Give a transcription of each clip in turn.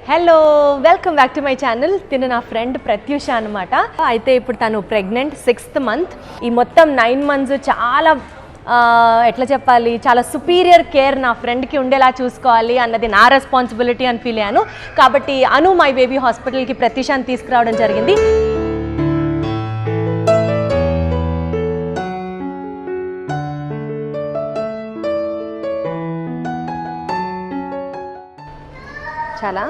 Hello, welcome back to my channel. తిను నా friend Pratyusha అనమాట. అయితే ఇప్పుడు తను ప్రెగ్నెంట్ 6th month. ఈ మొత్తం 9 months చాలా ఎట్లా చెప్పాలి, చాలా సుపీరియర్ కేర్ నా ఫ్రెండ్కి ఉండేలా చూసుకోవాలి అన్నది నా రెస్పాన్సిబిలిటీ అని ఫీల్ అయ్యాను. కాబట్టి అను మై బేబీ హాస్పిటల్కి ప్రత్యూషాన్ని తీసుకురావడం జరిగింది. చాలా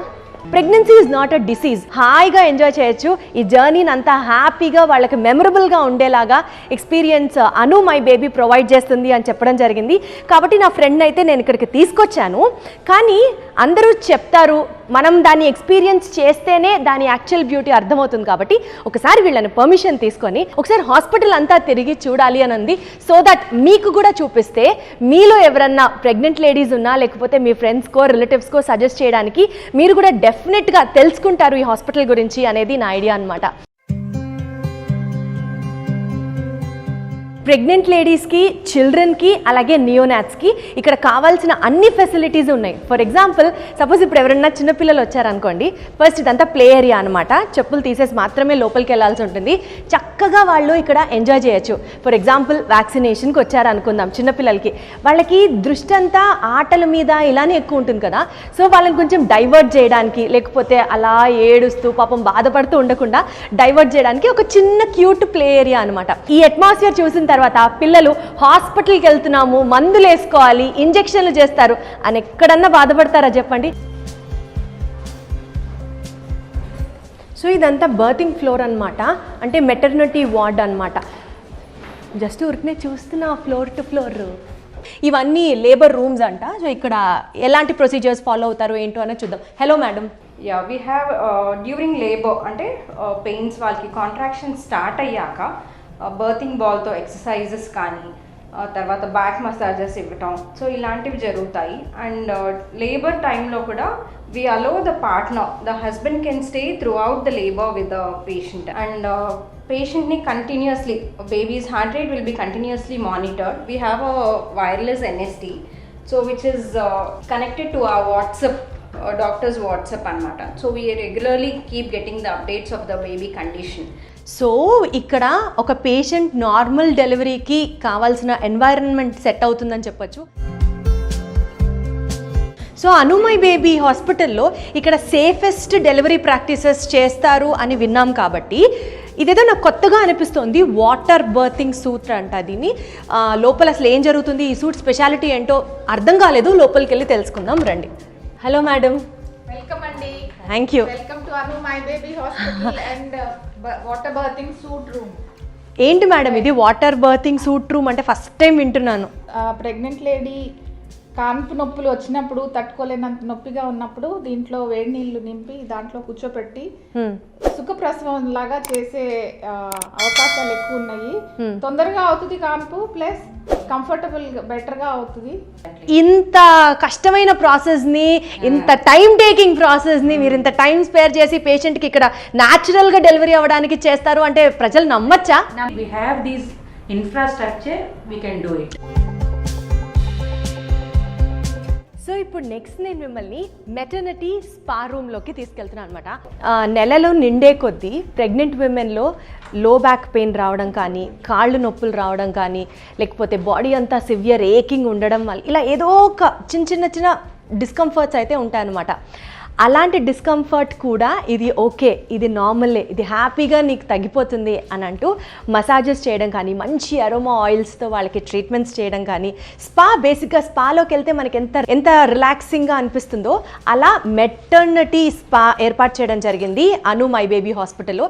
pregnancy is not a disease. హాయిగా ఎంజాయ్ చేయొచ్చు. ఈ జర్నీని అంతా హ్యాపీగా వాళ్ళకి మెమరబుల్గా ఉండేలాగా experience Anu my baby provide చేస్తుంది అని చెప్పడం జరిగింది. కాబట్టి నా ఫ్రెండ్ అయితే నేను ఇక్కడికి తీసుకొచ్చాను. కానీ అందరూ చెప్తారు, మనం దాన్ని ఎక్స్పీరియన్స్ చేస్తేనే దాని యాక్చువల్ బ్యూటీ అర్థమవుతుంది. కాబట్టి ఒకసారి వీళ్ళని పర్మిషన్ తీసుకొని ఒకసారి హాస్పిటల్ అంతా తిరిగి చూడాలి అని ఉంది. సో దట్ మీకు కూడా చూపిస్తే మీలో ఎవరన్నా ప్రెగ్నెంట్ లేడీస్ ఉన్నా, లేకపోతే మీ ఫ్రెండ్స్కో రిలేటివ్స్కో సజెస్ట్ చేయడానికి మీరు కూడా డెఫినెట్గా తెలుసుకుంటారు ఈ హాస్పిటల్ గురించి అనేది నా ఐడియా అనమాట. ప్రెగ్నెంట్ లేడీస్కి, చిల్డ్రన్కి, అలాగే నియోనాట్స్కి ఇక్కడ కావాల్సిన అన్ని ఫెసిలిటీస్ ఉన్నాయి. ఫర్ ఎగ్జాంపుల్, సపోజ్ ఇప్పుడు ఎవరైనా చిన్నపిల్లలు వచ్చారనుకోండి, ఫస్ట్ ఇదంతా ప్లే ఏరియా అనమాట. చెప్పులు తీసేసి మాత్రమే లోపలికి వెళ్ళాల్సి ఉంటుంది. చక్కగా వాళ్ళు ఇక్కడ ఎంజాయ్ చేయొచ్చు. ఫర్ ఎగ్జాంపుల్, వ్యాక్సినేషన్కి వచ్చారనుకుందాం చిన్నపిల్లలకి, వాళ్ళకి దృష్టి అంతా ఆటల మీద ఇలానే ఎక్కువ ఉంటుంది కదా. సో వాళ్ళని కొంచెం డైవర్ట్ చేయడానికి, లేకపోతే అలా ఏడుస్తూ పాపం బాధపడుతూ ఉండకుండా డైవర్ట్ చేయడానికి ఒక చిన్న క్యూట్ ప్లే ఏరియా అనమాట. ఈ అట్మాస్ఫియర్ చూసిన తర్వాత పిల్లలు హాస్పిటల్కి వెళ్తున్నాము, మందులు వేసుకోవాలి, ఇంజెక్షన్లు చేస్తారు అని ఎక్కడన్నా బాధపడతారా చెప్పండి. సో ఇదంతా బర్తింగ్ ఫ్లోర్ అనమాట, అంటే మెటర్నిటీ వార్డ్ అనమాట. జస్ట్ ఊరికనే చూస్తున్నా ఫ్లోర్ టు ఫ్లోర్. ఇవన్నీ లేబర్ రూమ్స్ అంట. సో ఇక్కడ ఎలాంటి ప్రొసీజర్స్ ఫాలో అవుతారు ఏంటో అనేది చూద్దాం. Hello madam. Yeah, we have during labour అంటే పెయిన్స్ వాళ్ళకి కాంట్రాక్షన్ స్టార్ట్ అయ్యాక బర్తింగ్ బాల్తో ఎక్సర్సైజెస్ కానీ తర్వాత బ్యాక్ మసాజెస్ ఇవ్వటం, సో ఇలాంటివి జరుగుతాయి. అండ్ లేబర్ టైంలో కూడా we allow the partner, the husband can stay throughout the labor with the patient, and patient ni continuously, baby's heart rate will be continuously monitored. We have a wireless NST, so which is connected to our WhatsApp, doctor's WhatsApp anamata. So we regularly keep getting the updates of the baby condition. So ఇక్కడ ఒక patient normal డెలివరీకి కావాల్సిన environment set అవుతుందని చెప్పొచ్చు. So Anu my baby హాస్పిటల్లో ఇక్కడ safest delivery practices చేస్తారు అని విన్నాం. కాబట్టి ఇదేదో నాకు కొత్తగా అనిపిస్తుంది. వాటర్ బర్తింగ్ సూట్ అంట దీన్ని. లోపల అసలు ఏం జరుగుతుంది, ఈ సూట్ స్పెషాలిటీ ఏంటో అర్థం కాలేదు. లోపలికి వెళ్ళి తెలుసుకుందాం రండి. Hello madam. వెల్కమ్ అండి. Thank you. Welcome to Anu my baby hospital and water berthing suite room. ఏంటి మేడం ఇది వాటర్ బర్తింగ్ సూట్ రూమ్ అంటే? ఫస్ట్ టైం వింటున్నాను. ప్రెగ్నెంట్ లేడీ కాన్పు నొప్పులు వచ్చినప్పుడు, తట్టుకోలేనంత నొప్పిగా ఉన్నప్పుడు దీంట్లో వేడి నీళ్లు నింపి దాంట్లో కూర్చోపెట్టి సుఖప్రసవం లాగా చేసే అవకాశాలు ఎక్కువ ఉన్నాయి. తొందరగా అవుతుంది కాన్పు, ప్లస్ కంఫర్టబుల్ బెటర్ గా అవుతుంది. ఇంత కష్టమైన ప్రాసెస్ ని, ఇంత టైం టేకింగ్ ప్రాసెస్ ని మీరు ఇంత టైం స్పేర్ చేసి పేషెంట్ కి ఇక్కడ న్యాచురల్ గా డెలివరీ అవ్వడానికి చేస్తారు అంటే ప్రజలు నమ్మచ్చా? We have this infrastructure, we can do it. So ఇప్పుడు నెక్స్ట్ నేను మిమ్మల్ని మెటర్నిటీ స్పా రూమ్లోకి తీసుకెళ్తున్నాను అనమాట. నెలలో నిండే కొద్దీ ప్రెగ్నెంట్ విమెన్లో లో బ్యాక్ పెయిన్ రావడం కానీ, కాళ్ళు నొప్పులు రావడం కానీ, లేకపోతే బాడీ అంతా సివియర్ ఏకింగ్ ఉండడం వల్ల ఇలా ఏదో ఒక చిన్న డిస్కంఫర్ట్స్ అయితే ఉంటాయన్నమాట. అలాంటి డిస్కంఫర్ట్ కూడా ఇది ఓకే, ఇది నార్మల్లే, ఇది హ్యాపీగా నీకు తగ్గిపోతుంది అని అంటూ మసాజెస్ చేయడం కానీ, మంచి అరోమా ఆయిల్స్తో వాళ్ళకి ట్రీట్మెంట్స్ చేయడం కానీ, స్పా బేసిక్గా స్పాలోకి వెళ్తే మనకి ఎంత రిలాక్సింగ్గా అనిపిస్తుందో అలా మెటర్నిటీ స్పా ఏర్పాటు చేయడం జరిగింది అను మై బేబీ హాస్పిటల్లో.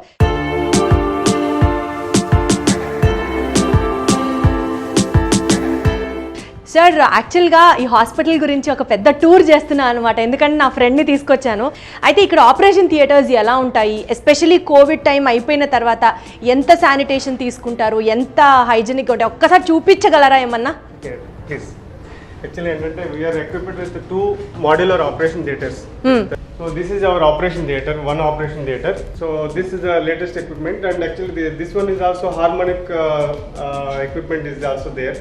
సార్, యాక్చువల్గా ఈ హాస్పిటల్ గురించి ఒక పెద్ద టూర్ చేస్తున్నాను అనమాట, ఎందుకంటే నా ఫ్రెండ్ని తీసుకొచ్చాను. అయితే ఇక్కడ ఆపరేషన్ థియేటర్స్ ఎలా ఉంటాయి, ఎస్పెషలీ కోవిడ్ టైం అయిపోయిన తర్వాత ఎంత శానిటేషన్ తీసుకుంటారు, ఎంత హైజీనిక్ ఉంటాయి, ఒక్కసారి చూపించగలరా ఏమన్నా? ప్లీజ్. యాక్చువల్లీ ఏంటంటే we're equipped with 2 modular operation theaters. So this is our operation theater, one operation theater. So this is the latest equipment, and actually this one is also harmonic equipment is also there.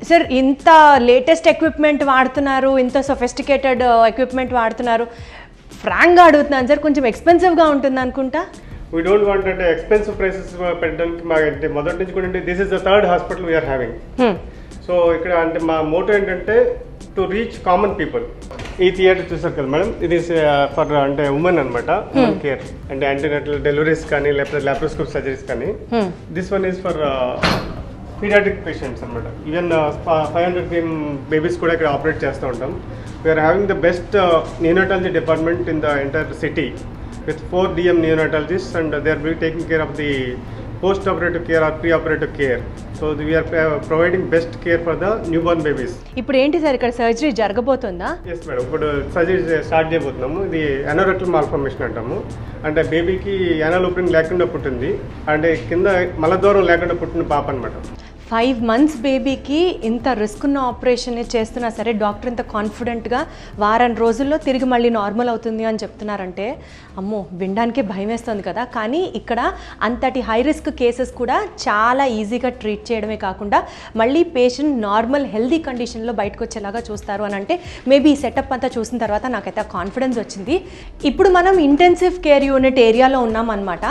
Sir, ఇంత latest equipment వాడుతున్నారు, ఇంత sophisticated equipment వాడుతున్నారు, ఫ్రాంక్గా అడుగుతున్నాను sir, కొంచెం ఎక్స్పెన్సివ్గా ఉంటుంది అనుకుంటా. వీ డోంట్ వాంట్ అంటే ఎక్స్పెన్సివ్ ప్రైసెస్ పెట్టడానికి మా అంటే మొదటి నుంచి కూడా this is the third hospital we're having. So ఇక్కడ అంటే మా మోటో ఏంటంటే టు రీచ్ కామన్ పీపుల్. ఈ థియేటర్ చూసారు కదా మేడం, ఇది ఫర్ అంటే ఉమెన్ అనమాట, ఉమెన్ కేర్ అంటే యాంటీనేటల్ డెలివరీస్ కానీ లేకపోతే లాప్రోస్కోప్ సర్జరీస్ కానీ. This one is for paediatric patients అనమాట. ఈవెన్ 500 బేబీస్ కూడా ఇక్కడ ఆపరేట్ చేస్తూ ఉంటాం. We're having the best neonatology department in the entire city with 4 DM neonatologists, and they are taking care of the post-operative care or pre-operative care. So we are providing best care for the newborn babies. ఇప్పుడు ఏంటి sir ఇక్కడ surgery జరగబోతుందా? Yes madam, ఇప్పుడు surgery start చేయబోతున్నాము. ఇది anorectal malformation అంటాము. అంటే బేబీకి anal opening లేకుండా పుట్టింది, అంటే కింద మలద్వారం లేకుండా పుట్టిన పాప అనమాట. 5 months బేబీకి ఇంత రిస్క్ ఉన్న ఆపరేషన్ చేస్తున్నా సరే డాక్టర్ ఇంత కాన్ఫిడెంట్గా వారం రోజుల్లో తిరిగి మళ్ళీ నార్మల్ అవుతుంది అని చెప్తున్నారంటే అమ్మో వినడానికే భయం వేస్తుంది కదా. కానీ ఇక్కడ అంతటి హై రిస్క్ కేసెస్ కూడా చాలా ఈజీగా ట్రీట్ చేయడమే కాకుండా మళ్ళీ పేషెంట్ నార్మల్ హెల్దీ కండిషన్లో బయటకు వచ్చేలాగా చూస్తారు అని అంటే మేబీ ఈ సెటప్ అంతా చూసిన తర్వాత నాకైతే కాన్ఫిడెన్స్ వచ్చింది. ఇప్పుడు మనం ఇంటెన్సివ్ కేర్ యూనిట్ ఏరియాలో ఉన్నాం అనమాట.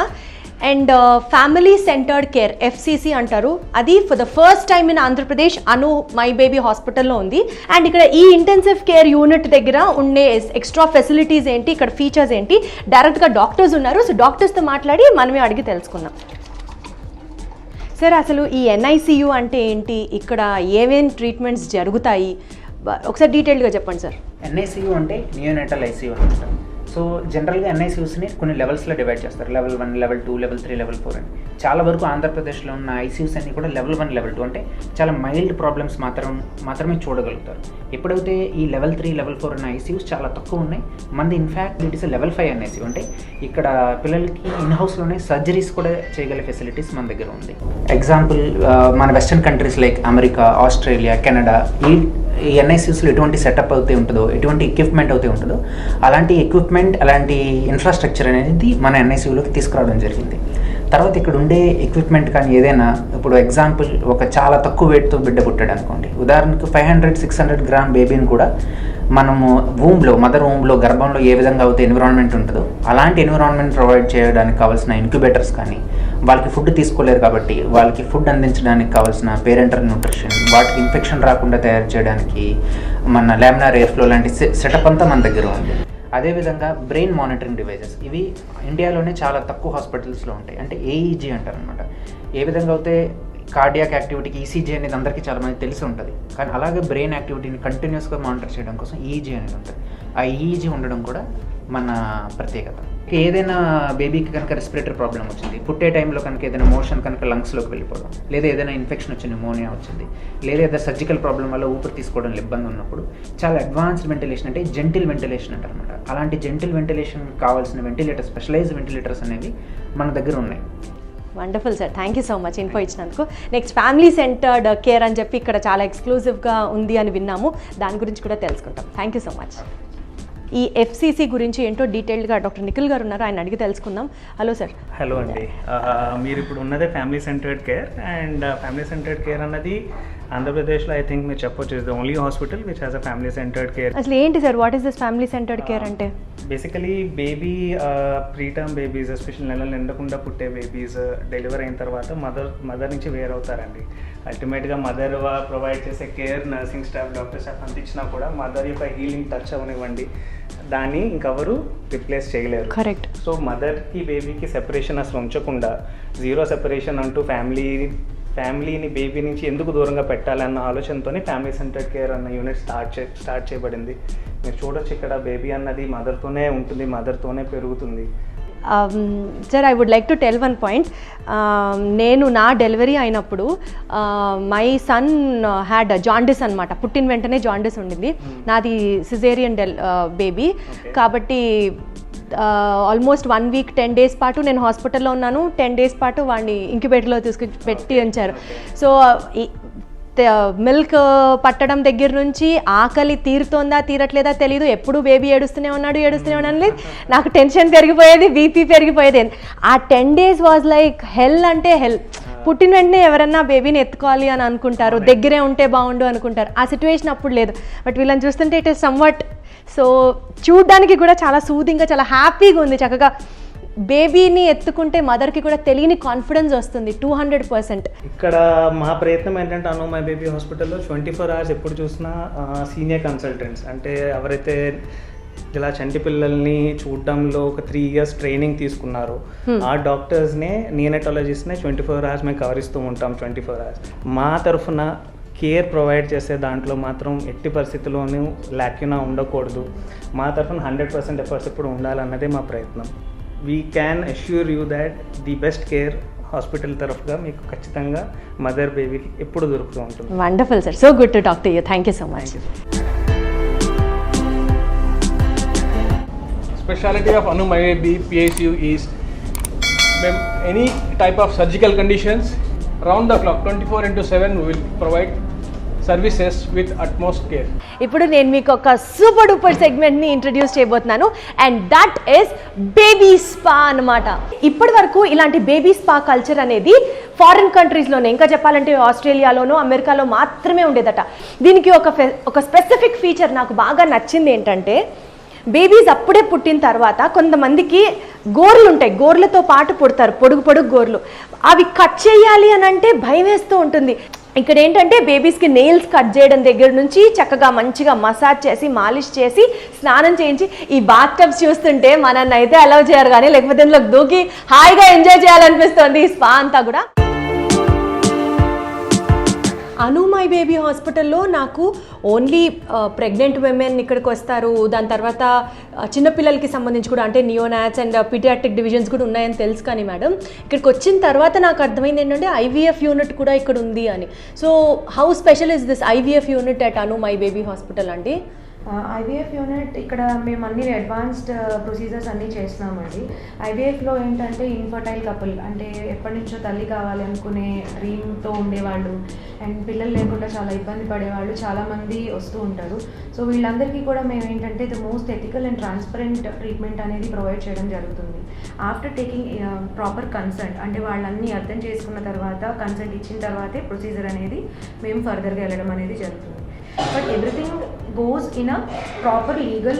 And family centred care FCC అంటారు. అది for the first time in Andhra Pradesh Anu my baby హాస్పిటల్లో ఉంది. అండ్ ఇక్కడ ఈ ఇంటెన్సివ్ కేర్ యూనిట్ దగ్గర ఉండే ఎక్స్ట్రా ఫెసిలిటీస్ ఏంటి, ఇక్కడ ఫీచర్స్ ఏంటి, డైరెక్ట్గా డాక్టర్స్ ఉన్నారు. సో డాక్టర్స్తో మాట్లాడి మనమే అడిగి తెలుసుకుందాం. సార్ అసలు ఈ NICU అంటే ఏంటి, ఇక్కడ ఏమేమి ట్రీట్మెంట్స్ జరుగుతాయి, ఒకసారి డీటెయిల్గా చెప్పండి సార్. NICU అంటే నియోనేటల్ ICU అనమాట. సో జనరల్గా NICUస్ని కొన్ని లెవెల్స్లో డివైడ్ చేస్తారు. లెవెల్ 1, లెవెల్ 2, లెవెల్ 3, లెవెల్ 4 అని. చాలా వరకు ఆంధ్రప్రదేశ్లో ఉన్న ICUs అన్ని కూడా లెవెల్ 1, లెవెల్ 2 అంటే చాలా మైల్డ్ ప్రాబ్లమ్స్ మాత్రమే చూడగలుగుతారు. ఎప్పుడైతే ఈ లెవెల్ 3, లెవెల్ 4 ఉన్న ICUs చాలా తక్కువ ఉన్నాయి. మనది in fact it is level 5 NICU అంటే ఇక్కడ పిల్లలకి ఇన్హౌస్లోనే సర్జరీస్ కూడా చేయగల ఫెసిలిటీస్ మన దగ్గర ఉంది. ఎగ్జాంపుల్ మన western countries like America, Australia, Canada ఈ NICUస్లో ఎటువంటి సెటప్ అయితే ఉంటుందో, ఎటువంటి ఎక్విప్మెంట్ అయితే ఉంటుందో అలాంటి ఎక్విప్మెంట్, అలాంటి ఇన్ఫ్రాస్ట్రక్చర్ అనేది మన NICUలోకి తీసుకురావడం జరిగింది. తర్వాత ఇక్కడ ఉండే ఎక్విప్మెంట్ కానీ ఏదైనా, ఇప్పుడు ఎగ్జాంపుల్ ఒక చాలా తక్కువ వెయిట్తో బిడ్డ పుట్టాడు అనుకోండి, ఉదాహరణకు 500-600 గ్రామ్ బేబీని కూడా మనము మదర్ వూమ్లో గర్భంలో ఏ విధంగా అయితే ఎన్విరాన్మెంట్ ఉంటుందో అలాంటి ఎన్విరాన్మెంట్ ప్రొవైడ్ చేయడానికి కావాల్సిన ఇంక్యుబేటర్స్ కానీ, వాళ్ళకి ఫుడ్ తీసుకోలేరు కాబట్టి వాళ్ళకి ఫుడ్ అందించడానికి కావాల్సిన పేరెంటల్ న్యూట్రిషన్, వాటికి ఇన్ఫెక్షన్ రాకుండా తయారు చేయడానికి మన లామినార్ ఎయిర్ ఫ్లో లాంటి సెటప్ అంతా మన దగ్గర ఉంది. అదేవిధంగా బ్రెయిన్ మానిటరింగ్ డివైజెస్, ఇవి ఇండియాలోనే చాలా తక్కువ హాస్పిటల్స్లో ఉంటాయి. అంటే AEG అంటారు అనమాట. ఏ విధంగా అయితే కార్డియాక్ యాక్టివిటీకి ECG అనేది అందరికీ చాలా మంది తెలిసి ఉంటుంది, కానీ అలాగే బ్రెయిన్ యాక్టివిటీని కంటిన్యూస్గా మానిటర్ చేయడం కోసం EEG అనేది ఉంటుంది. ఆ EEG ఉండడం కూడా మన ప్రత్యేకత. ఏదైనా బేబీకి కనుక రెస్పిరేటరీ ప్రాబ్లం వచ్చింది, పుట్టే టైంలో కనుక ఏదైనా మోషన్ కనుక లంగ్స్లోకి వెళ్ళిపోవడం, లేదా ఏదైనా ఇన్ఫెక్షన్ వచ్చి న్యూమోనియా వచ్చింది, లేదా ఏదైనా సర్జికల్ ప్రాబ్లం వల్ల ఊపిరి తీసుకోవడం ఇబ్బంది ఉన్నప్పుడు చాలా అడ్వాన్స్డ్ వెంటిలేషన్ అంటే జెంటిల్ వెంటిలేషన్ అంటారు అనమాట. అలాంటి జెంటిల్ వెంటిలేషన్ కావాల్సిన వెంటిలేటర్స్, స్పెషలైజ్డ్ వెంటిలేటర్స్ అనేవి మన దగ్గర ఉన్నాయి. Wonderful sir, thank you so much info ఇచ్చినందుకు. నెక్స్ట్ ఫ్యామిలీ సెంటర్డ్ కేర్ అని చెప్పి ఇక్కడ చాలా ఎక్స్క్లూజివ్గా ఉంది అని విన్నాము, దాని గురించి కూడా తెలుసుకుంటాం. Thank you so much. ఈ FCC గురించి ఏంటో డీటెయిల్డ్గా డాక్టర్ నిఖిల్ గారు ఉన్నారు, ఆయన అడిగి తెలుసుకుందాం. Hello sir. హలో అండి. మీరు ఇప్పుడు ఉన్నదే family centred care, and family centred care అన్నది ఆంధ్రప్రదేశ్లో ఐ థింక్ మీరు చెప్పొచ్చు is the only hospital which has a family centred care. అసలు ఏంటి sir, what is this family centred care అంటే? Basically baby preterm babies, especially నెలలు నిండకుండా పుట్టే బేబీస్ డెలివరీ అయిన తర్వాత మదర్ నుంచి వేరవుతారండి. అల్టిమేట్గా మదర్ ప్రొవైడ్ చేసే care, nursing staff, doctor staff అందించినా కూడా మదర్ యొక్క హీలింగ్ టచ్ అవనివ్వండి, దాన్ని ఇంకెవరు రిప్లేస్ చేయలేరు. కరెక్ట్. సో మదర్కి బేబీకి సెపరేషన్ అసలు ఉంచకుండా జీరో సెపరేషన్ అంటూ ఫ్యామిలీని బేబీ నుంచి ఎందుకు దూరంగా పెట్టాలన్న ఆలోచనతోనే ఫ్యామిలీ సెంటర్డ్ కేర్ అన్న యూనిట్ స్టార్ట్ చేయబడింది. మీరు చూడొచ్చు ఇక్కడ బేబీ అన్నది మదర్తోనే ఉంటుంది, మదర్తోనే పెరుగుతుంది. Sir, I would like to tell one point. నేను నా డెలివరీ అయినప్పుడు మై సన్ హ్యాడ్ జాండిస్ అనమాట. పుట్టిన వెంటనే జాండిస్ ఉండింది. నాది సిజేరియన్ బేబీ కాబట్టి ఆల్మోస్ట్ 1 week 10 days పాటు నేను హాస్పిటల్లో ఉన్నాను. 10 days పాటు వాడిని ఇంక్యుబేటర్లో పెట్టి ఉంచారు. సో మిల్క్ పట్టడం దగ్గర నుంచి ఆకలి తీరుతోందా తీరట్లేదా తెలీదు, ఎప్పుడు బేబీ ఏడుస్తూనే ఉన్నాను లేదు. నాకు టెన్షన్ పెరిగిపోయేది, BP పెరిగిపోయేది. ఆ 10 days వాజ్ లైక్ హెల్ అంటే హెల్. పుట్టిన వెంటనే ఎవరన్నా బేబీని ఎత్తుకోవాలి అని అనుకుంటారు, దగ్గరే ఉంటే బాగుండు అనుకుంటారు. ఆ సిచ్యువేషన్ అప్పుడు లేదు. బట్ వీళ్ళని చూస్తుంటే ఇట్ ఇస్ సమ్వాట్, సో చూడ్డానికి కూడా చాలా సూదింగ్గా, చాలా హ్యాపీగా ఉంది. చక్కగా బేబీని ఎత్తుకుంటే మదర్కి కూడా తెలియని కాన్ఫిడెన్స్ వస్తుంది 200%. ఇక్కడ మా ప్రయత్నం ఏంటంటే అను మై బేబీ హాస్పిటల్లో 24 hours ఎప్పుడు చూసినా సీనియర్ కన్సల్టెంట్స్, అంటే ఎవరైతే ఇలా చంటి పిల్లల్ని చూడడంలో ఒక 3 years ట్రైనింగ్ తీసుకున్నారు ఆ డాక్టర్స్నే, నియోనటాలజిస్ట్నే 24 hours మేము కవర్ ఇస్తూ ఉంటాం. 24 hours మా తరఫున కేర్ ప్రొవైడ్ చేసే దాంట్లో మాత్రం ఎట్టి పరిస్థితుల్లోనూ ల్యాక్యునా ఉండకూడదు. మా తరఫున 100% ఎఫర్ట్స్ ఇప్పుడు ఉండాలన్నదే మా ప్రయత్నం. We can assure you that the best care hospital తరఫుగా మీకు ఖచ్చితంగా మదర్ బేబీకి ఎప్పుడు దొరుకుతూ ఉంటుంది. Wonderful sir, so good to talk to you. Thank you so much. Speciality of Anu My Baby PSU is any type of surgical conditions, round the clock 24/7 we will provide services with utmost care. ఇప్పుడు నేను మీకు ఒక super duper సెగ్మెంట్ని introduce చేయబోతున్నాను, and that is baby spa అన్నమాట. ఇప్పటి వరకు ఇలాంటి baby spa culture అనేది ఫారిన్ కంట్రీస్లోనే, ఇంకా చెప్పాలంటే ఆస్ట్రేలియాలోనో అమెరికాలో మాత్రమే ఉండేదట. దీనికి ఒక స్పెసిఫిక్ ఫీచర్ నాకు బాగా నచ్చింది ఏంటంటే, బేబీస్ అప్పుడే పుట్టిన తర్వాత కొంతమందికి గోర్లు ఉంటాయి, గోర్లతో పాటు పుడతారు, పొడుగు గోర్లు. అవి కట్ చేయాలి అని అంటే భయం వేస్తూ ఉంటుంది. ఇక్కడ ఏంటంటే బేబీస్కి నెయిల్స్ కట్ చేయడం దగ్గర నుంచి చక్కగా మంచిగా మసాజ్ చేసి, మాలిష్ చేసి, స్నానం చేయించి, ఈ బాత్ టబ్స్ చూస్తుంటే మనల్ని అయితే అలౌ చేయరు, కానీ లేకపోతే ఇందులో దూకి హాయిగా ఎంజాయ్ చేయాలనిపిస్తుంది ఈ స్పా అంతా కూడా. అను మై బేబీ హాస్పిటల్లో నాకు ఓన్లీ ప్రెగ్నెంట్ విమెన్ ఇక్కడికి వస్తారు, దాని తర్వాత చిన్నపిల్లలకి సంబంధించి కూడా, అంటే నియోనాట్స్ అండ్ పీడియాట్రిక్ డివిజన్స్ కూడా ఉన్నాయని తెలుసు. కానీ మేడం ఇక్కడికి వచ్చిన తర్వాత నాకు అర్థమైంది ఏంటంటే IVF యూనిట్ కూడా ఇక్కడ ఉంది అని. So how special is this IVF unit at Anu my baby hospital అండి? IVF యూనిట్ ఇక్కడ మేము అన్ని అడ్వాన్స్డ్ ప్రొసీజర్స్ అన్నీ చేస్తున్నామండి. IVFలో ఏంటంటే ఇన్ఫర్టైల్ కపుల్, అంటే ఎప్పటి నుంచో తల్లి కావాలి అనుకునే డ్రీమ్తో ఉండేవాళ్ళు అండ్ పిల్లలు లేకుండా చాలా ఇబ్బంది పడేవాళ్ళు చాలామంది వస్తూ ఉంటారు. సో వీళ్ళందరికీ కూడా మేము ఏంటంటే the most ethical and transparent treatment అనేది ప్రొవైడ్ చేయడం జరుగుతుంది. ఆఫ్టర్ టేకింగ్ ప్రాపర్ కన్సెంట్, అంటే వాళ్ళన్నీ అర్థం చేసుకున్న తర్వాత, కన్సెంట్ ఇచ్చిన తర్వాతే ప్రొసీజర్ అనేది మేము ఫర్దర్గా వెళ్ళడం అనేది జరుగుతుంది. But everything goes in a proper legal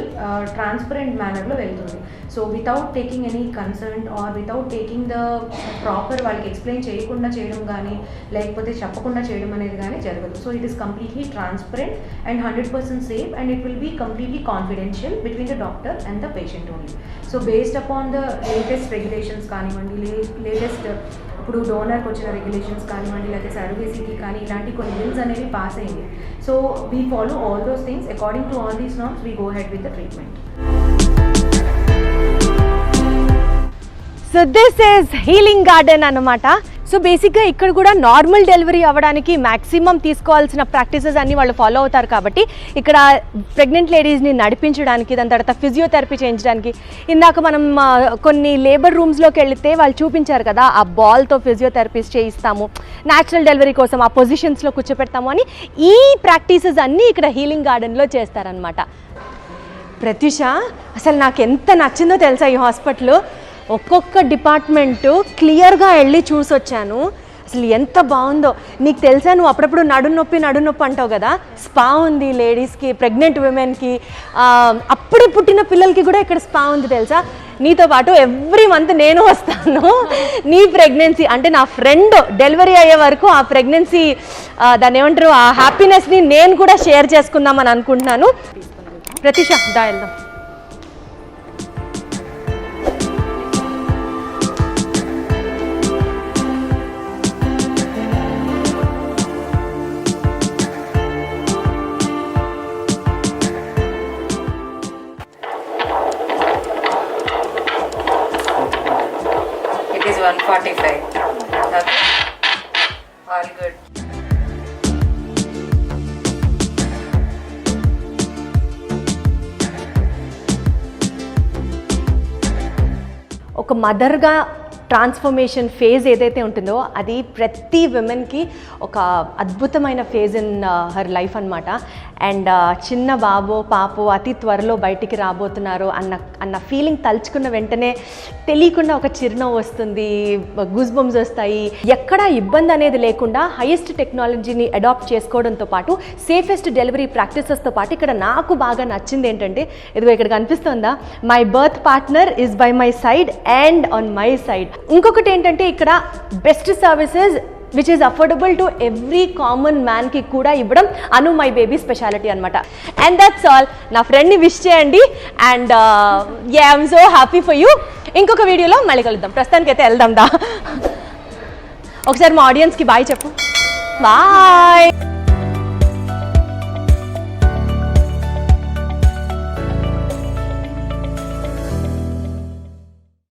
transparent మేనర్లో వెళ్తుంది. So without taking any concern or without taking the proper వాళ్ళకి ఎక్స్ప్లెయిన్ చేయకుండా చేయడం కానీ, లేకపోతే చెప్పకుండా చేయడం అనేది కానీ జరగదు. So it is completely transparent and 100% safe, and it will be completely confidential between the doctor and the patient only. So based upon the latest regulations కానివ్వండి, లేటెస్ట్ ఇప్పుడు డోనర్కి వచ్చిన రెగ్యులేషన్స్ కానివ్వండి, లేకపోతే సర్వీసీకి కానీ ఇలాంటి కొన్ని బిల్స్ అనేవి పాస్ అయ్యింది. So we follow all those things according to all these norms, we go head with the treatment. So this is healing garden అన్నమాట. సో బేసిక్గా ఇక్కడ కూడా నార్మల్ డెలివరీ అవ్వడానికి మ్యాక్సిమం తీసుకోవాల్సిన ప్రాక్టీసెస్ అన్నీ వాళ్ళు ఫాలో అవుతారు. కాబట్టి ఇక్కడ ప్రెగ్నెంట్ లేడీస్ని నడిపించడానికి, దాని తర్వాత ఫిజియోథెరపీ చేయించడానికి, ఇందాక మనం కొన్ని లేబర్ రూమ్స్లోకి వెళితే వాళ్ళు చూపించారు కదా, ఆ బాల్తో ఫిజియోథెరపీస్ చేయిస్తాము, న్యాచురల్ డెలివరీ కోసం ఆ పొజిషన్స్లో కూర్చోపెడతాము అని, ఈ ప్రాక్టీసెస్ అన్నీ ఇక్కడ హీలింగ్ గార్డెన్లో చేస్తారనమాట. ప్రత్యూష, అసలు నాకు ఎంత నచ్చిందో తెలుసా ఈ హాస్పిటల్. ఒక్కొక్క డిపార్ట్మెంటు క్లియర్గా వెళ్ళి చూసొచ్చాను. అసలు ఎంత బాగుందో. నీకు తెలుసా, నువ్వు అప్పుడప్పుడు నడునొప్పి అంటావు కదా, స్పా ఉంది లేడీస్కి, ప్రెగ్నెంట్ విమెన్కి, అప్పుడే పుట్టిన పిల్లలకి కూడా ఇక్కడ స్పా ఉంది తెలుసా. నీతో పాటు ఎవ్రీ మంత్ నేను వస్తాను. నీ ప్రెగ్నెన్సీ అంటే నా ఫ్రెండ్ డెలివరీ అయ్యే వరకు ఆ ప్రెగ్నెన్సీ దాన్ని ఏమంటారు, ఆ హ్యాపీనెస్ని నేను కూడా షేర్ చేసుకుందామని అనుకుంటున్నాను. ప్రత్యూష, దా వెళ్దాం. It is 1:45. Okay. All good. ఒక మదర్గా ట్రాన్స్ఫర్మేషన్ ఫేజ్ ఏదైతే ఉంటుందో అది ప్రతి విమెన్కి ఒక అద్భుతమైన ఫేజ్ ఇన్ హర్ లైఫ్ అనమాట. అండ్ చిన్న బాబో పాపో అతి త్వరలో బయటికి రాబోతున్నారు అన్న ఫీలింగ్ తలుచుకున్న వెంటనే తెలియకుండా ఒక చిరునవ్వు వస్తుంది, గూస్ బంప్స్ వస్తాయి. ఎక్కడ ఇబ్బంది అనేది లేకుండా హైయెస్ట్ టెక్నాలజీని అడాప్ట్ చేసుకోవడంతో పాటు సేఫెస్ట్ డెలివరీ ప్రాక్టీసెస్తో పాటు ఇక్కడ నాకు బాగా నచ్చింది ఏంటంటే, ఇదిగో ఇక్కడ కనిపిస్తుందా, my birth partner is by my side and on my side. ఇంకొకటి ఏంటంటే ఇక్కడ best services which is affordable to every common మ్యాన్కి కూడా ఇవ్వడం అను మై బేబీ స్పెషాలిటీ అనమాట. And that's all. నా ఫ్రెండ్ని విష్ చేయండి and I'm so happy for you. ఇంకొక వీడియోలో మళ్ళీ కలుద్దాం. ప్రస్తుతానికి అయితే వెళ్దాం దా. ఒకసారి మా ఆడియన్స్కి బాయ్ చెప్పు. బాయ్.